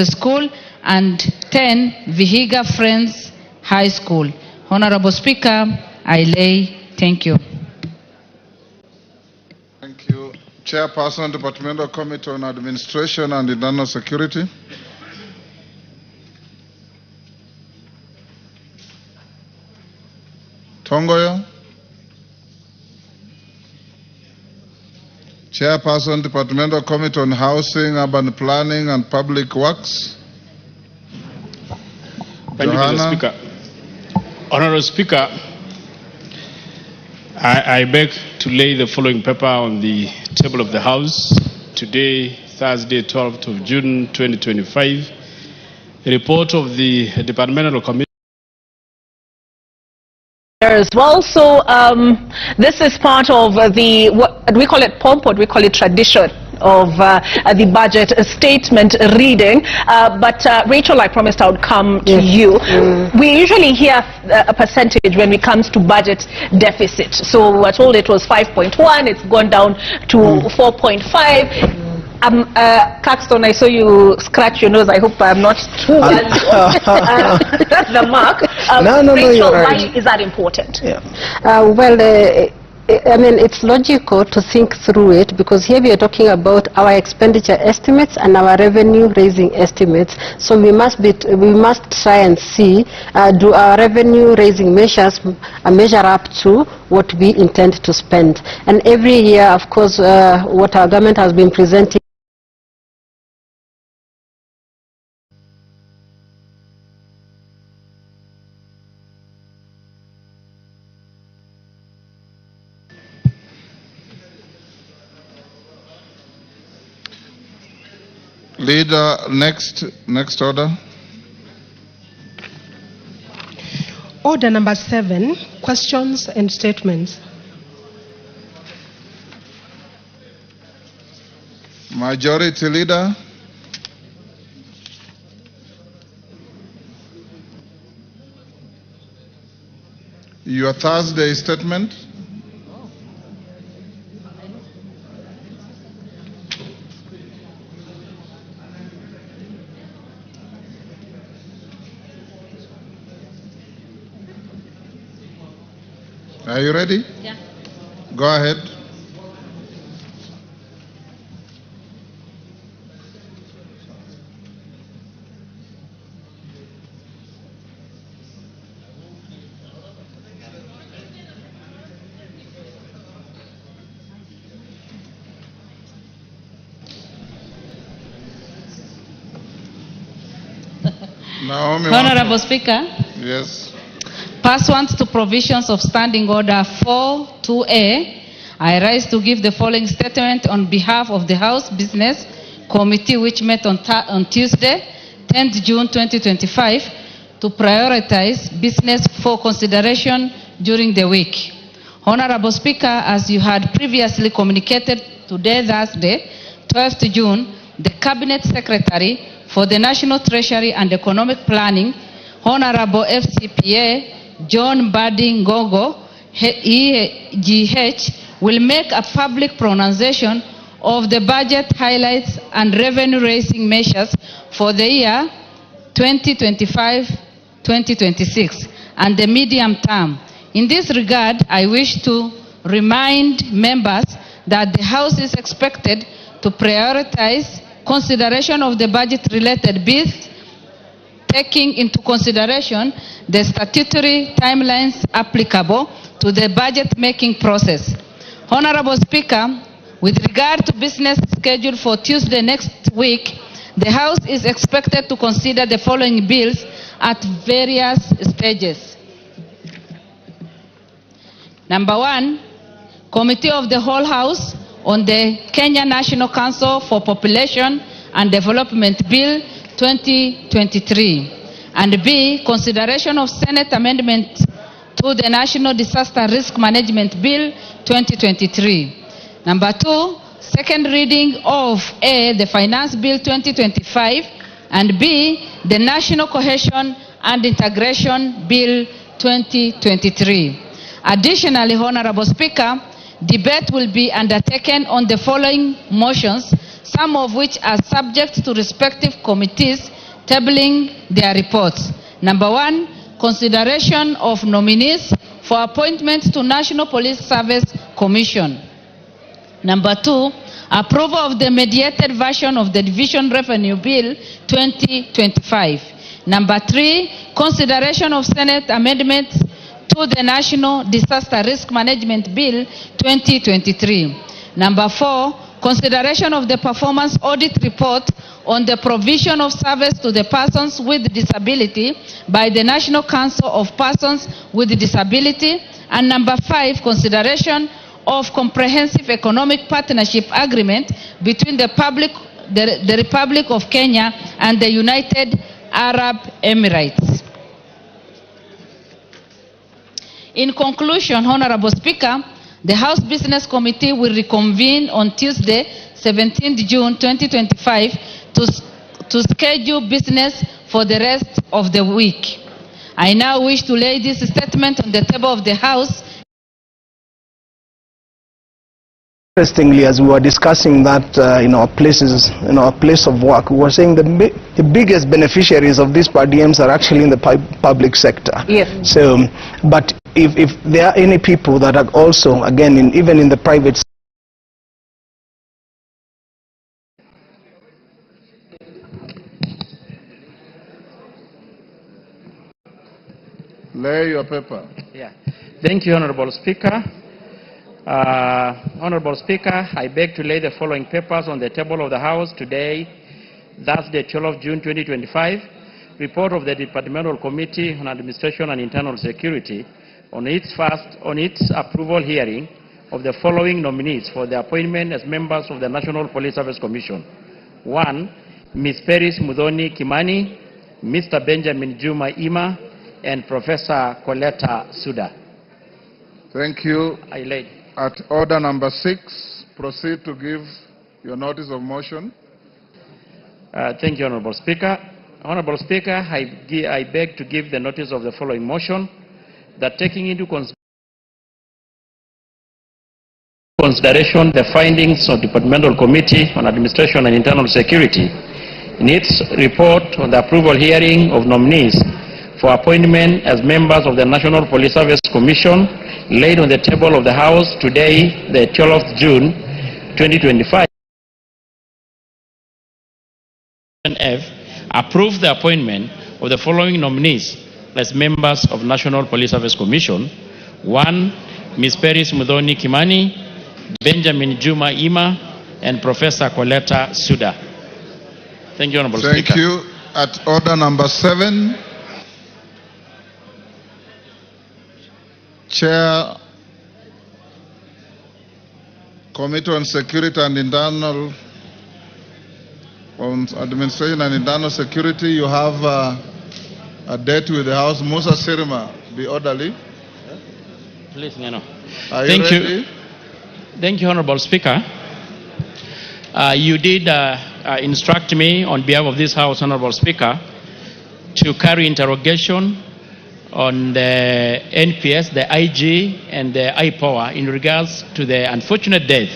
School and 10 Vihiga Friends High School. Honorable Speaker, I lay. Thank you. Thank you. Chairperson, Departmental Committee on Administration and Internal Security. Tongoyo. Chairperson, Departmental Committee on Housing, Urban Planning and Public Works. Thank you, Mr. Speaker. Honorable Speaker, I beg to lay the following paper on the table of the House today, Thursday, 12th of June, 2025. A report of the Departmental Committee as well. So this is part of the, what we call it pomp, what we call it tradition of the budget statement reading. But Rachel, I promised I would come to you. We usually hear a percentage when it comes to budget deficit. So we're told it was 5.1, it's gone down to 4.5. Caxton, I saw you scratch your nose. I hope I'm not too bad. The mark. No, Rachel, you're right. why is that important? Yeah. I mean, it's logical to think through it, because here we are talking about our expenditure estimates and our revenue raising estimates. So we must try and see, do our revenue raising measures measure up to what we intend to spend. And every year, of course, what our government has been presenting Leader, next order. Order number 7, questions and statements. Majority Leader. Your Thursday statement. Are you ready? Yeah. Go ahead. Naomi. Honorable Speaker. Yes. Pursuant to provisions of Standing Order 4.2a, I rise to give the following statement on behalf of the House Business Committee, which met on Tuesday, 10th June 2025, to prioritize business for consideration during the week. Honorable Speaker, as you had previously communicated today, Thursday, 12th June, the Cabinet Secretary for the National Treasury and Economic Planning, Honorable FCPA John Mbadi Ngogo, EGH, will make a public pronunciation of the budget highlights and revenue-raising measures for the year 2025-2026 and the medium term. In this regard, I wish to remind members that the House is expected to prioritize consideration of the budget-related bills, taking into consideration the statutory timelines applicable to the budget-making process. Honorable Speaker, with regard to business schedule for Tuesday next week, the House is expected to consider the following bills at various stages. Number 1, Committee of the Whole House on the Kenya National Council for Population and Development Bill 2023. And B, consideration of Senate amendment to the National Disaster Risk Management Bill 2023. Number 2, second reading of A, the Finance Bill 2025, and B, the National Cohesion and Integration Bill 2023. Additionally, Honorable Speaker, debate will be undertaken on the following motions, some of which are subject to respective committees tabling their reports. Number 1, consideration of nominees for appointment to National Police Service Commission. Number 2, approval of the mediated version of the Division Revenue Bill 2025. Number 3, consideration of Senate amendments to the National Disaster Risk Management Bill 2023. Number 4, consideration of the performance audit report on the provision of service to the persons with disability by the National Council of Persons with Disability. And number 5, consideration of comprehensive economic partnership agreement between the Republic of Kenya and the United Arab Emirates. In conclusion, Honorable Speaker, the House Business Committee will reconvene on Tuesday, 17th June 2025 to schedule business for the rest of the week. I now wish to lay this statement on the table of the House. Interestingly, as we were discussing that in our places, in our place of work, we were saying the biggest beneficiaries of these per diems are actually in the public sector. Yes. So, but if there are any people that are also, again, even in the private sector, Lay your paper. Yeah. Thank you, Honorable Speaker. Honorable Speaker, I beg to lay the following papers on the table of the House today, Thursday, 12 June 2025. Report of the Departmental Committee on Administration and Internal Security on its approval hearing of the following nominees for the appointment as members of the National Police Service Commission. 1, Ms. Peris Muthoni Kimani, Mr. Benjamin Juma Ima, and Professor Coletta Suda. Thank you. I laid. At order number 6, proceed to give your notice of motion. Thank you, Honorable Speaker. Honorable Speaker, I beg to give the notice of the following motion, that taking into consideration the findings of the Departmental Committee on Administration and Internal Security in its report on the approval hearing of nominees for appointment as members of the National Police Service Commission laid on the table of the House today, the 12th June 2025. F. Approve the appointment of the following nominees as members of National Police Service Commission. 1, Ms. Peris Muthoni Kimani, Benjamin Juma Ima, and Professor Coletta Suda. Thank you, Honorable Speaker. Thank you. At order number 7, Chair, Committee on Security and Internal, on Administration and Internal Security, you have a date with the House. Musa Sirima, be orderly. Please, Ngeno. Are you ready? Thank you, Honorable Speaker. You did instruct me on behalf of this House, Honorable Speaker, to carry interrogation on the NPS, the IG, and the IPOA in regards to the unfortunate death